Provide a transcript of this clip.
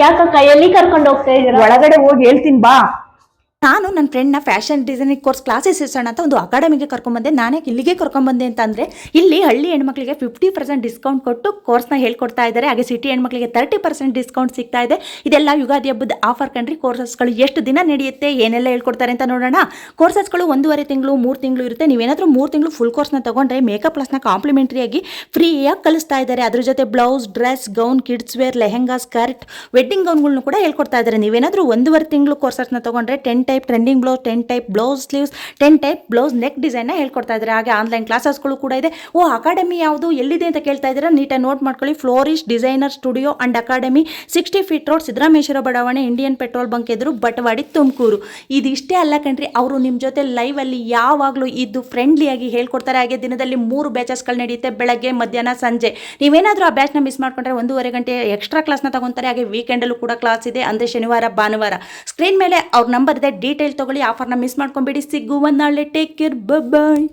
ಯಾಕಕ್ಕ ಎಲ್ಲಿ ಕರ್ಕೊಂಡು ಹೋಗ್ತಾ ಇದೀರಾ? ಒಳಗಡೆ ಹೋಗಿ ಹೇಳ್ತೀನಿ ಬಾ. ನಾನು ನನ್ನ ಫ್ರೆಂಡ್ನ ಫ್ಯಾಷನ್ ಡಿಸೈನಿಂಗ್ ಕೋರ್ಸ್ ಕ್ಲಾಸಸ್ ಇರ್ಸೋಣ ಅಂತ ಒಂದು ಅಕಾಡೆಮಿಗೆ ಕರ್ಕೊಂಬಂದೆ. ನಾನೇ ಇಲ್ಲಿಗೆ ಕರ್ಕೊಂಬಂದೆ ಅಂತಂದರೆ ಇಲ್ಲಿ ಹಳ್ಳಿ ಹೆಣ್ಮಕ್ಳಿಗೆ 50% ಡಿಸ್ಕೌಂಟ್ ಕೊಟ್ಟು ಕೋರ್ಸ್ನ ಹೇಳ್ಕೊಡ್ತಾ ಇದ್ದಾರೆ. ಹಾಗೆ ಸಿಟಿ ಹೆಣ್ಮಕ್ಳಿಗೆ 30% ಡಿಸ್ಕೌಂಟ್ ಸಿಗ್ತಾ ಇದೆ. ಇದೆಲ್ಲ ಯುಗಾದಿ ಹಬ್ಬದ ಆಫರ್ ಕಂಡ್ರಿ. ಕೋರ್ಸಸ್ಗಳು ಎಷ್ಟು ದಿನ ನಡೆಯುತ್ತೆ, ಏನೆಲ್ಲ ಹೇಳ್ಕೊಡ್ತಾರೆ ಅಂತ ನೋಡೋಣ. ಕೋರ್ಸಸ್ಗಳು 1.5 ತಿಂಗಳು 3 ತಿಂಗಳು ಇರುತ್ತೆ. ನೀವೇನಾದರೂ 3 ತಿಂಗಳು ಫುಲ್ ಕೋರ್ಸ್ನ ತೊಗೊಂಡ್ರೆ ಮೇಕಪ್ ಕ್ಲಾಸ್ನ ಕಾಂಪ್ಲಿಮೆಂಟ್ರಿಯಾಗಿ ಫ್ರೀಯಾಗಿ ಕಲಿಸ್ತಾ ಇದ್ದಾರೆ. ಅದ್ರ ಜೊತೆ blouse, dress, gown, kids wear, lehenga, skirt, wedding ಗೌನ್ಗಳನ್ನು ಕೂಡ ಹೇಳ್ಕೊಡ್ತಾ ಇದ್ದಾರೆ. ನೀವೇನಾದರೂ 1.5 ತಿಂಗಳು ಕೋರ್ಸಸ್ನ ತೊಗೊಂಡ್ರೆ 10 type trending blouse, 10 type blouse sleeves, 10 type blouse neck ಡಿಸೈನ್ನ ಹೇಳ್ಕೊಡ್ತಾ ಇದ್ದಾರೆ. ಹಾಗೆ ಆನ್ಲೈನ್ ಕ್ಲಾಸಸ್ಗಳು ಕೂಡ ಇದೆ. ಅಕಾಡೆಮಿ ಯಾವುದು, ಎಲ್ಲಿದೆ ಅಂತ ಕೇಳ್ತಾ ಇದ್ದೀರಾ? ನೀಟಾಗಿ ನೋಟ್ ಮಾಡ್ಕೊಳ್ಳಿ. Flourish Designer Studio and Academy, 60 feet road, Siddarameshwara ಬಡಾವಣೆ, ಇಂಡಿಯನ್ ಪೆಟ್ರೋಲ್ ಬಂಕ್ ಎದುರು, ಬಟವಾಡಿ, ತುಮಕೂರು. ಇದಿಷ್ಟೇ ಅಲ್ಲ ಕಣ್ರಿ, ಅವರು ನಿಮ್ಮ ಜೊತೆ ಲೈವ್ ಅಲ್ಲಿ ಯಾವಾಗಲೂ ಇದ್ದು ಫ್ರೆಂಡ್ಲಿಯಾಗಿ ಹೇಳ್ಕೊಡ್ತಾರೆ. ಹಾಗೆ ದಿನದಲ್ಲಿ 3 ಬ್ಯಾಚಸ್ಗಳು ನಡೆಯುತ್ತೆ, ಬೆಳಗ್ಗೆ, ಮಧ್ಯಾಹ್ನ, ಸಂಜೆ. ನೀವೇನಾದರೂ ಆ ಬ್ಯಾಚ್ನ ಮಿಸ್ ಮಾಡ್ಕೊಂಡ್ರೆ 1.5 ಗಂಟೆ ಎಕ್ಸ್ಟ್ರಾ ಕ್ಲಾಸ್ನ ತಗೊಂತಾರೆ. ಹಾಗೆ ವೀಕೆಂಡಲ್ಲೂ ಕೂಡ ಕ್ಲಾಸ್ ಇದೆ, ಅಂದರೆ ಶನಿವಾರ, ಭಾನುವಾರ. ಸ್ಕ್ರೀನ್ ಮೇಲೆ ಅವ್ರ ನಂಬರ್ ಇದೆ, ಡೀಟೇಲ್ ತಗೊಳ್ಳಿ. ಆಫರ್ನ ಮಿಸ್ ಮಾಡ್ಕೊಂಬೇಡಿ. ಸಿಗುವ ನಾಳೆ. ಟೇಕ್ ಕೇರ್, ಬಾಯ್.